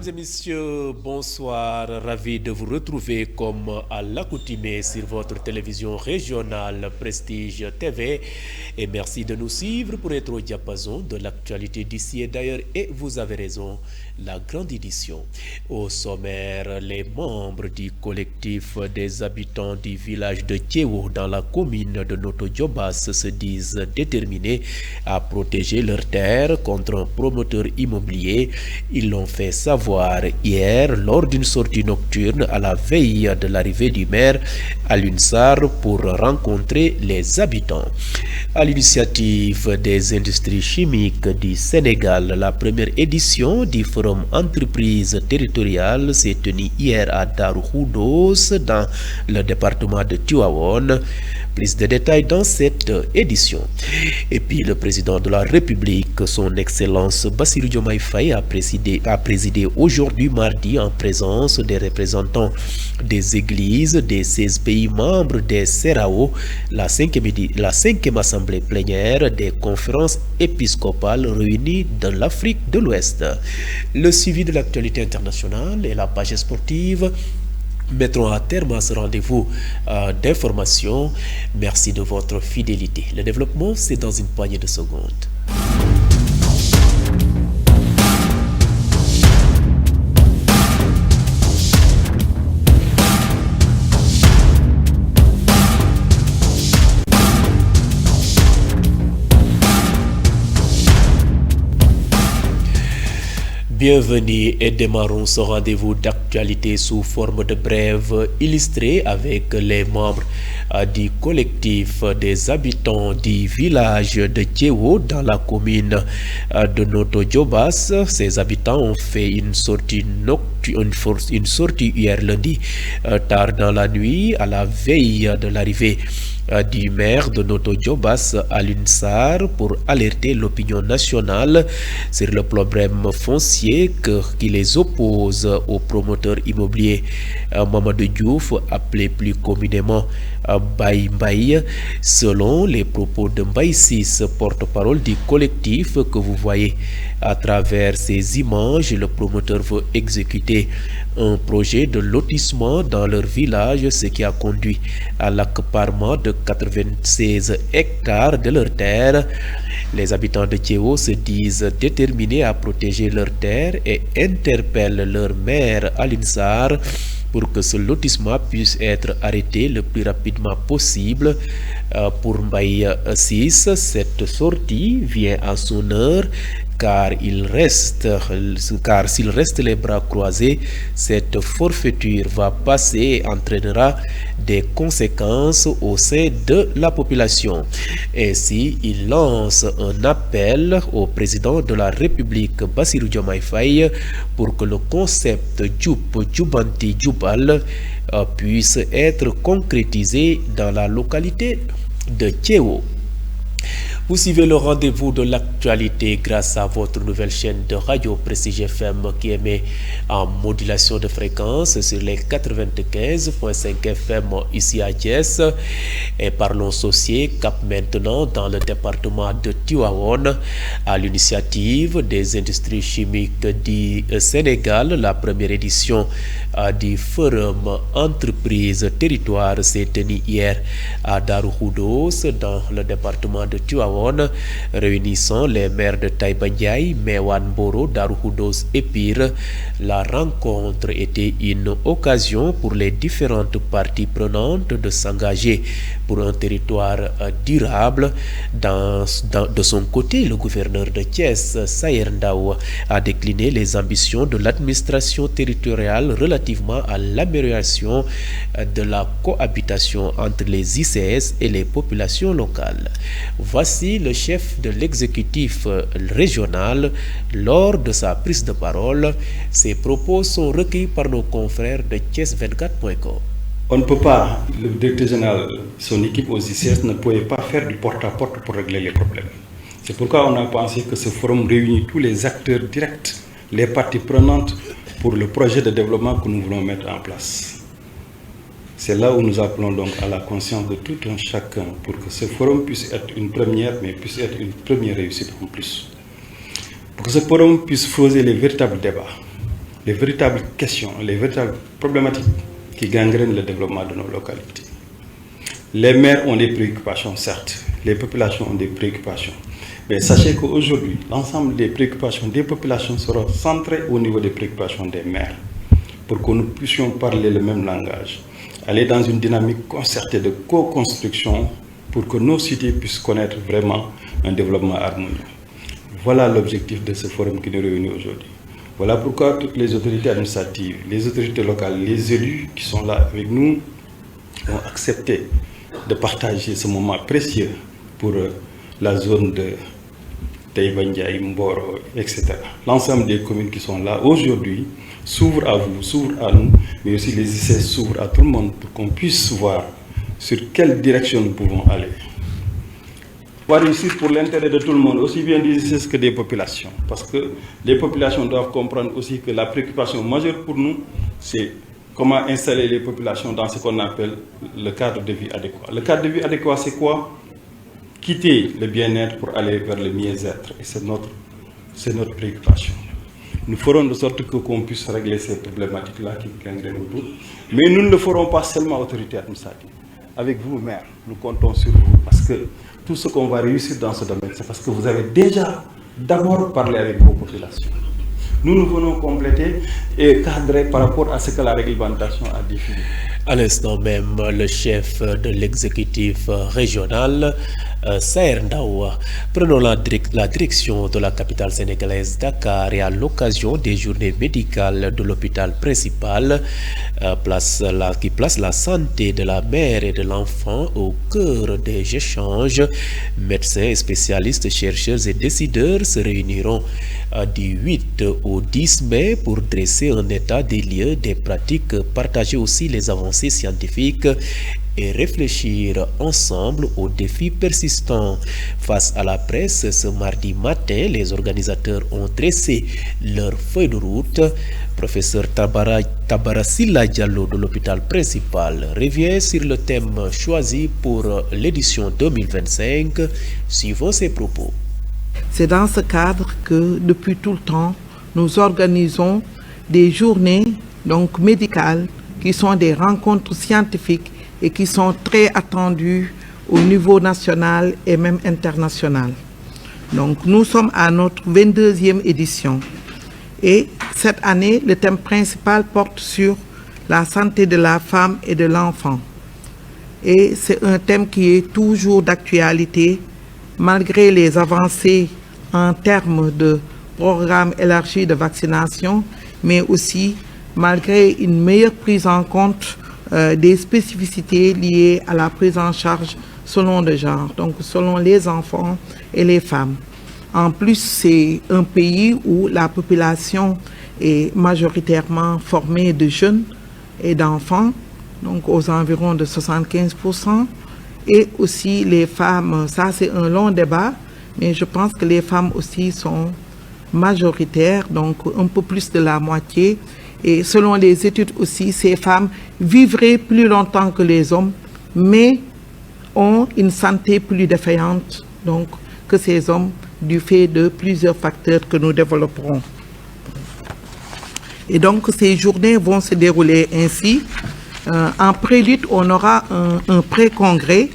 Mesdames et messieurs, bonsoir. Ravi de vous retrouver comme à l'accoutumée sur votre télévision régionale Prestige TV. Et merci de nous suivre pour être au diapason de l'actualité d'ici et d'ailleurs. Et vous avez raison, la grande édition. Au sommaire, les membres du collectif des habitants du village de Tiewo dans la commune de Noto Djobas se disent déterminés à protéger leurs terres contre un promoteur immobilier. Ils l'ont fait savoir hier lors d'une sortie nocturne à la veille de l'arrivée du maire à l'UNSAR pour rencontrer les habitants. À l'initiative des industries chimiques du Sénégal, la première édition du forum entreprise territoriale s'est tenue hier à Darou Khoudoss dans le département de Tivaouane. Plus de détails dans cette édition. Et puis le président de la République, son Excellence Bassirou Diomaye Faye, a présidé aujourd'hui mardi en présence des représentants des églises des 16 pays membres des CERAO, la 5e assemblée plénière des conférences épiscopales réunies dans l'Afrique de l'Ouest. Le suivi de l'actualité internationale et la page sportive mettront à terme à ce rendez-vous d'information. Merci de votre fidélité. Le développement, c'est dans une poignée de secondes. Bienvenue et démarrons ce rendez-vous d'actualité sous forme de brève illustrée avec les membres du collectif des habitants du village de Tiewo dans la commune de Noto Djobas. Ces habitants ont fait une sortie hier lundi tard dans la nuit à la veille de l'arrivée du maire de Noto Djobas à l'UNSAR pour alerter l'opinion nationale sur le problème foncier qui les oppose au promoteur immobilier Mamadou Diouf, appelé plus communément Baye Mbaye. Selon les propos de Mbaye Ciss, porte-parole du collectif que vous voyez à travers ces images, le promoteur veut exécuter un projet de lotissement dans leur village, ce qui a conduit à l'accaparement de 96 hectares de leur terre. Les habitants de Tiewo se disent déterminés à protéger leurs terres et interpellent leur maire à l'UNSAR pour que ce lotissement puisse être arrêté le plus rapidement possible. Pour Mbaye Ciss, cette sortie vient à son heure car s'il reste les bras croisés, cette forfaiture va passer et entraînera des conséquences au sein de la population. Ainsi, il lance un appel au président de la République, Bassirou Diomaye Faye, pour que le concept Djoup Djoubanti Djoubal puisse être concrétisé dans la localité de Tiewo. Vous suivez le rendez-vous de l'actualité grâce à votre nouvelle chaîne de radio Prestige FM qui émet en modulation de fréquence sur les 95.5 FM ici à Thiès et par l'associé Cap Maintenant dans le département de Tivaouane. À l'initiative des industries chimiques du Sénégal, la première édition du forum entreprise territoire s'est tenue hier à Darou Khoudoss dans le département de Tivaouane, réunissant les maires de Taïba Ndiaye, Mewan Boro, Darou Khoudoss et Pire. La rencontre était une occasion pour les différentes parties prenantes de s'engager pour un territoire durable. De son côté, le gouverneur de Thiès, Sayer Ndao, a décliné les ambitions de l'administration territoriale relativement à l'amélioration de la cohabitation entre les ICS et les populations locales. Voici le chef de l'exécutif régional lors de sa prise de parole. Ses propos sont recueillis par nos confrères de Thiès24.com. On ne peut pas, le directeur général, son équipe aux ICS ne pouvait pas faire du porte-à-porte pour régler les problèmes. C'est pourquoi on a pensé que ce forum réunit tous les acteurs directs, les parties prenantes pour le projet de développement que nous voulons mettre en place. C'est là où nous appelons donc à la conscience de tout un chacun pour que ce forum puisse être une première, mais puisse être une première réussite en plus. Pour que ce forum puisse poser les véritables débats les véritables questions, les véritables problématiques qui gangrènent le développement de nos localités. Les maires ont des préoccupations, certes, les populations ont des préoccupations, mais sachez qu'aujourd'hui, l'ensemble des préoccupations des populations seront centrées au niveau des préoccupations des maires, pour que nous puissions parler le même langage, aller dans une dynamique concertée de co-construction pour que nos cités puissent connaître vraiment un développement harmonieux. Voilà l'objectif de ce forum qui nous réunit aujourd'hui. Voilà pourquoi toutes les autorités administratives, les autorités locales, les élus qui sont là avec nous ont accepté de partager ce moment précieux pour la zone de Taïba-Ndiaye, Mboro, etc. L'ensemble des communes qui sont là aujourd'hui s'ouvrent à vous, s'ouvrent à nous, mais aussi les ICS s'ouvrent à tout le monde pour qu'on puisse voir sur quelle direction nous pouvons aller. Pour réussir pour l'intérêt de tout le monde, aussi bien des ICS que des populations. Parce que les populations doivent comprendre aussi que la préoccupation majeure pour nous, c'est comment installer les populations dans ce qu'on appelle le cadre de vie adéquat. Le cadre de vie adéquat, c'est quoi? Quitter le bien-être pour aller vers le mieux-être. Et c'est notre préoccupation. Nous ferons de sorte qu'on puisse régler ces problématiques-là qui gangrènent autour. Mais nous ne le ferons pas seulement autorité administrative. Avec vous, maire, nous comptons sur vous parce que tout ce qu'on va réussir dans ce domaine, c'est parce que vous avez déjà d'abord parlé avec vos populations. Nous venons compléter et cadrer par rapport à ce que la réglementation a défini. À l'instant même, le chef de l'exécutif régional, Saër Ndaw, prenant la direction de la capitale sénégalaise Dakar et à l'occasion des journées médicales de l'hôpital principal, qui place la santé de la mère et de l'enfant au cœur des échanges. Médecins et spécialistes, chercheurs et décideurs se réuniront du 8 au 10 mai pour dresser un état des lieux des pratiques, partager aussi les avancées scientifiques et réfléchir ensemble aux défis persistants. Face à la presse, ce mardi matin, les organisateurs ont dressé leur feuille de route. Professeur Tabara Sylla Diallo de l'hôpital principal revient sur le thème choisi pour l'édition 2025. Suivons ses propos. C'est dans ce cadre que, depuis tout le temps, nous organisons des journées médicales qui sont des rencontres scientifiques et qui sont très attendues au niveau national et même international. Donc nous sommes à notre 22e édition et cette année, le thème principal porte sur la santé de la femme et de l'enfant. Et c'est un thème qui est toujours d'actualité malgré les avancées en termes de programme élargi de vaccination, mais aussi malgré une meilleure prise en compte des spécificités liées à la prise en charge selon le genre, donc selon les enfants et les femmes. En plus, c'est un pays où la population est majoritairement formée de jeunes et d'enfants, donc aux environs de 75%. Et aussi les femmes, ça c'est un long débat, mais je pense que les femmes aussi sont majoritaires, donc un peu plus de la moitié. Et selon les études aussi, ces femmes vivraient plus longtemps que les hommes, mais ont une santé plus défaillante donc, que ces hommes du fait de plusieurs facteurs que nous développerons. Et donc ces journées vont se dérouler ainsi. En prélude, on aura un pré-congrès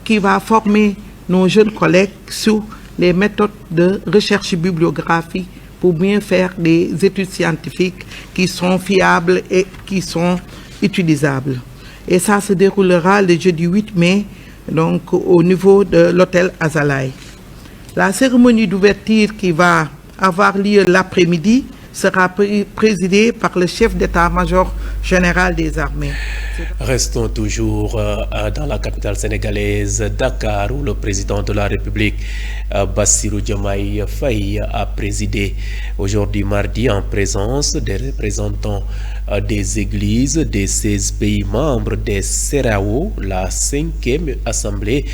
qui va former nos jeunes collègues sur les méthodes de recherche bibliographique pour bien faire des études scientifiques qui sont fiables et qui sont utilisables. Et ça se déroulera le jeudi 8 mai, donc au niveau de l'hôtel Azalaï. La cérémonie d'ouverture qui va avoir lieu l'après-midi sera présidée par le chef d'état-major général des armées. Restons toujours dans la capitale sénégalaise, Dakar, où le président de la République, Bassirou Diomaye Faye, a présidé aujourd'hui mardi en présence des représentants des églises des 16 pays membres des CEDEAO, la 5e assemblée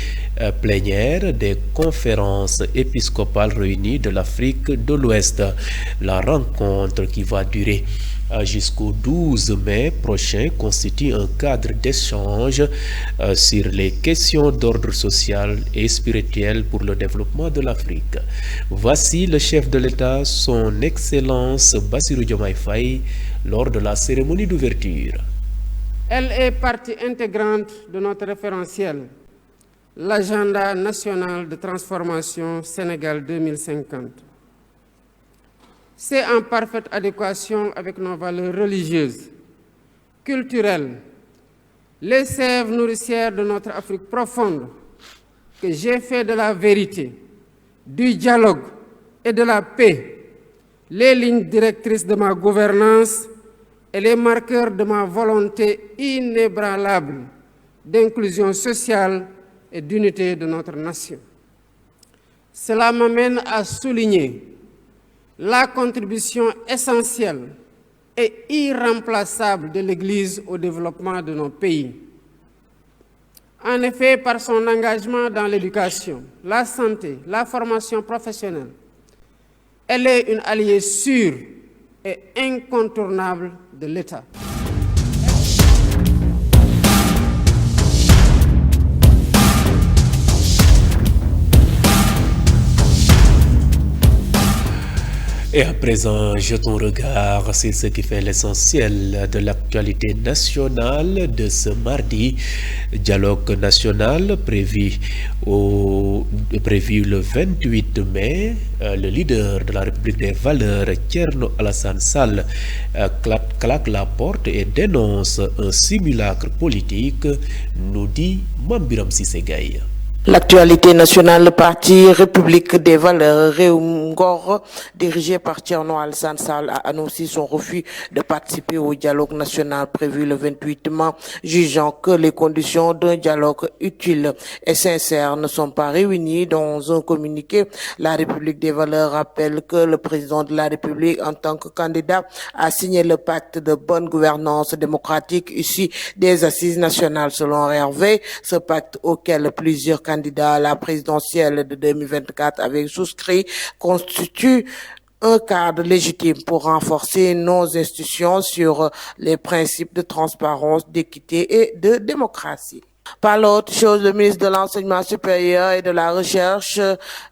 plénière des conférences épiscopales réunies de l'Afrique de l'Ouest. La rencontre qui va durer jusqu'au 12 mai prochain constitue un cadre d'échange sur les questions d'ordre social et spirituel pour le développement de l'Afrique. Voici le chef de l'État, son Excellence Bassirou Diomaye Faye, lors de la cérémonie d'ouverture. Elle est partie intégrante de notre référentiel, l'agenda national de transformation Sénégal 2050. C'est en parfaite adéquation avec nos valeurs religieuses, culturelles, les sèves nourricières de notre Afrique profonde, que j'ai fait de la vérité, du dialogue et de la paix les lignes directrices de ma gouvernance et les marqueurs de ma volonté inébranlable d'inclusion sociale et d'unité de notre nation. Cela m'amène à souligner la contribution essentielle et irremplaçable de l'Église au développement de nos pays. En effet, par son engagement dans l'éducation, la santé, la formation professionnelle, elle est une alliée sûre et incontournable de l'État. Et à présent, jetons un regard sur ce qui fait l'essentiel de l'actualité nationale de ce mardi. Dialogue national prévu le 28 mai. Le leader de la République des valeurs, Thierno Alassane Sall, claque la porte et dénonce un simulacre politique, nous dit Mambiram Sissegaï. L'actualité nationale, le parti République des valeurs Réumgor, dirigé par Thierno Alassane Sall, a annoncé son refus de participer au dialogue national prévu le 28 mai, jugeant que les conditions d'un dialogue utile et sincère ne sont pas réunies. Dans un communiqué, la République des valeurs rappelle que le président de la République, en tant que candidat, a signé le pacte de bonne gouvernance démocratique issu des assises nationales selon Hervé. Ce pacte auquel plusieurs candidats à la présidentielle de 2024 avaient souscrit constitue un cadre légitime pour renforcer nos institutions sur les principes de transparence, d'équité et de démocratie. Par l'autre chose, le ministre de l'Enseignement supérieur et de la Recherche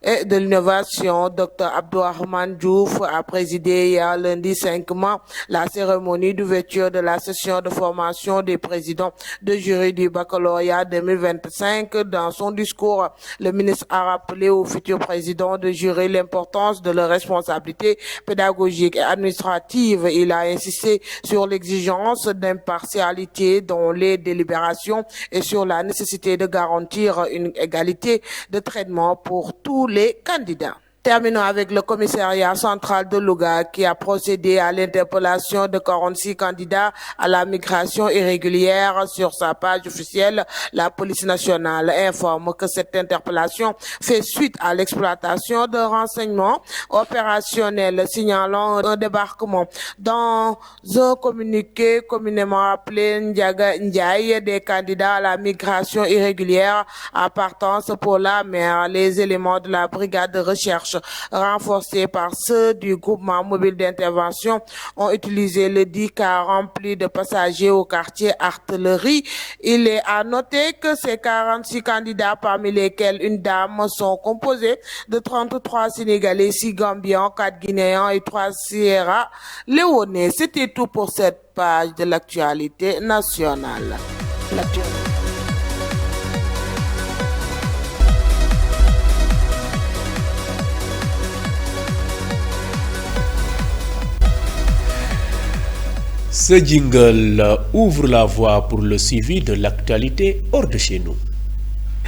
et de l'Innovation, Dr Abdourahmane Diouf, a présidé hier lundi 5 mai la cérémonie d'ouverture de la session de formation des présidents de jury du baccalauréat 2025. Dans son discours, le ministre a rappelé aux futurs présidents de jury l'importance de leur responsabilité pédagogique et administrative. Il a insisté sur l'exigence d'impartialité dans les délibérations et sur la nécessité de garantir une égalité de traitement pour tous les candidats. Terminons avec le commissariat central de Louga qui a procédé à l'interpellation de 46 candidats à la migration irrégulière. Sur sa page officielle, la police nationale informe que cette interpellation fait suite à l'exploitation de renseignements opérationnels signalant un débarquement. Dans un communiqué communément appelé Ndiaga Ndiaye, des candidats à la migration irrégulière à partance pour la mer, les éléments de la brigade de recherche renforcés par ceux du groupement mobile d'intervention ont utilisé le dit car rempli de passagers au quartier Artillerie. Il est à noter que ces 46 candidats, parmi lesquels une dame, sont composés de 33 Sénégalais, 6 Gambiens, 4 Guinéens et 3 Sierra Léonais. C'était tout pour cette page de l'actualité nationale. Ce jingle ouvre la voie pour le suivi de l'actualité hors de chez nous.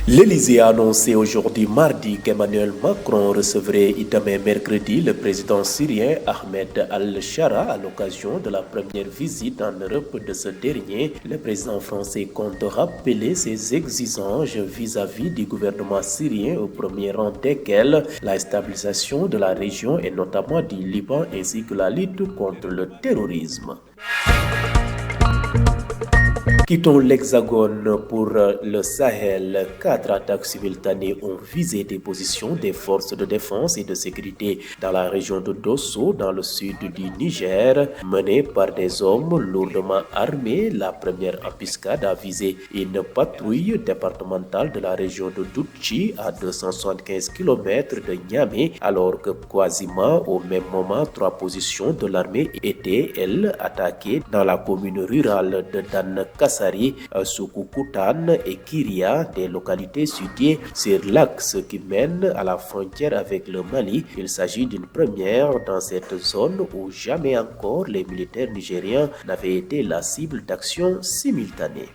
L'Élysée a annoncé aujourd'hui mardi qu'Emmanuel Macron recevrait demain mercredi le président syrien Ahmed al-Shara à l'occasion de la première visite en Europe de ce dernier. Le président français compte rappeler ses exigences vis-à-vis du gouvernement syrien, au premier rang desquels la stabilisation de la région et notamment du Liban ainsi que la lutte contre le terrorisme. Quittons l'Hexagone pour le Sahel. 4 attaques simultanées ont visé des positions des forces de défense et de sécurité dans la région de Dosso, dans le sud du Niger, menées par des hommes lourdement armés. La première embuscade a visé une patrouille départementale de la région de Doutchi, à 275 km de Niamey, alors que quasiment au même moment, 3 positions de l'armée étaient, elles, attaquées dans la commune rurale de Dan-Kassari, Soukoukoutane et Kiria, des localités situées sur l'axe qui mène à la frontière avec le Mali. Il s'agit d'une première dans cette zone où jamais encore les militaires nigériens n'avaient été la cible d'actions simultanées.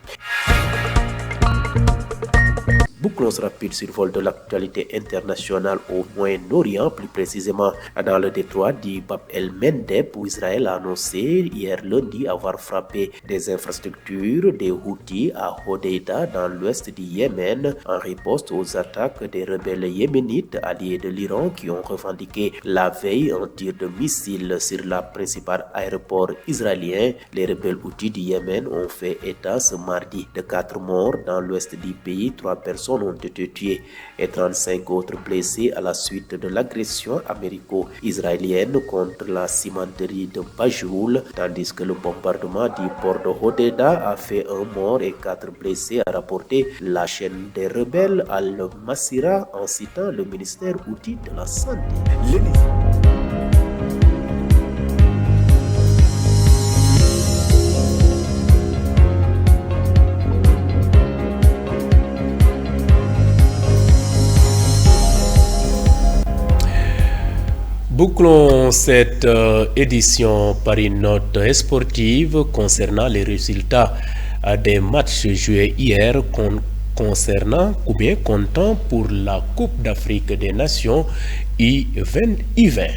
Bouclons rapide survol de l'actualité internationale au Moyen-Orient, plus précisément dans le détroit du Bab el-Mandeb, où Israël a annoncé hier lundi avoir frappé des infrastructures des Houthis à Hodeida dans l'ouest du Yémen en riposte aux attaques des rebelles yéménites alliés de l'Iran qui ont revendiqué la veille un tir de missiles sur le principal aéroport israélien. Les rebelles Houthis du Yémen ont fait état ce mardi de 4 morts dans l'ouest du pays, 3 personnes ont été tuées et 35 autres blessés à la suite de l'agression américo-israélienne contre la cimenterie de Bajoul, tandis que le bombardement du port de Hodeida a fait 1 mort et 4 blessés, a rapporté la chaîne des rebelles Al-Masira en citant le ministère Houthi de la Santé. Bouclons cette édition par une note sportive concernant les résultats des matchs joués hier concernant ou bien comptant pour la Coupe d'Afrique des Nations U20.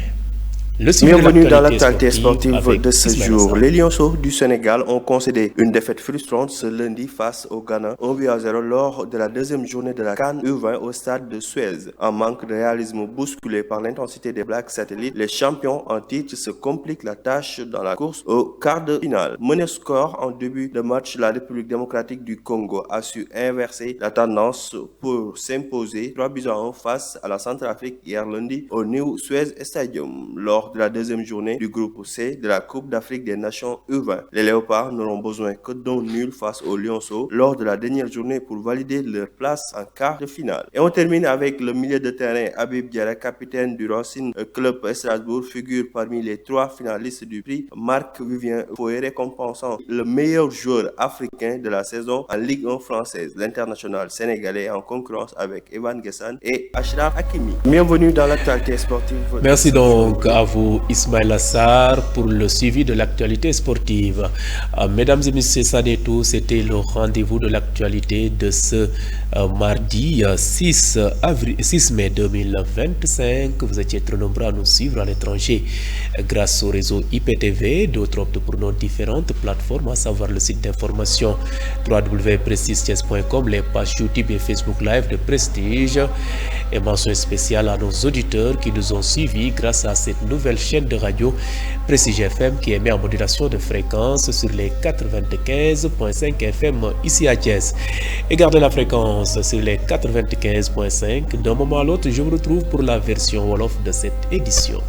Bienvenue dans l'actualité sportive de ce jour. Les Lionceaux du Sénégal ont concédé une défaite frustrante ce lundi face au Ghana, 1-0 lors de la deuxième journée de la CAN U20 au stade de Suez. En manque de réalisme bousculé par l'intensité des Black Satellites, les champions en titre se compliquent la tâche dans la course au quart de finale. Mené score en début de match, la République démocratique du Congo a su inverser la tendance pour s'imposer 3-1 face à la Centrafrique hier lundi au New Suez Stadium. Lors de la deuxième journée du groupe C de la Coupe d'Afrique des Nations U20. Les Léopards n'auront besoin que d'un nul face aux Lionceaux lors de la dernière journée pour valider leur place en quart de finale. Et on termine avec le milieu de terrain Habib Diarra, capitaine du Racing Club Strasbourg, figure parmi les 3 finalistes du prix Marc-Vivien Foé, récompensant le meilleur joueur africain de la saison en Ligue 1 française. L'international sénégalais en concurrence avec Evan Guessane et Achraf Hakimi. Bienvenue dans l'actualité sportive. Merci donc à vous Ismaël Assar pour le suivi de l'actualité sportive. Mesdames et messieurs, ça n'est tout, c'était le rendez-vous de l'actualité de ce mardi 6 mai 2025. Vous étiez très nombreux à nous suivre à l'étranger grâce au réseau IPTV. D'autres optent pour nos différentes plateformes, à savoir le site d'information www.prestigethies.com, les pages YouTube et Facebook Live de Prestige. Et mention spéciale à nos auditeurs qui nous ont suivis grâce à cette nouvelle chaîne de radio Prestige FM qui émet en modulation de fréquence sur les 95.5 FM ici à Thiès. Et gardez la fréquence sur les 95.5. D'un moment à l'autre, je vous retrouve pour la version Wolof de cette édition.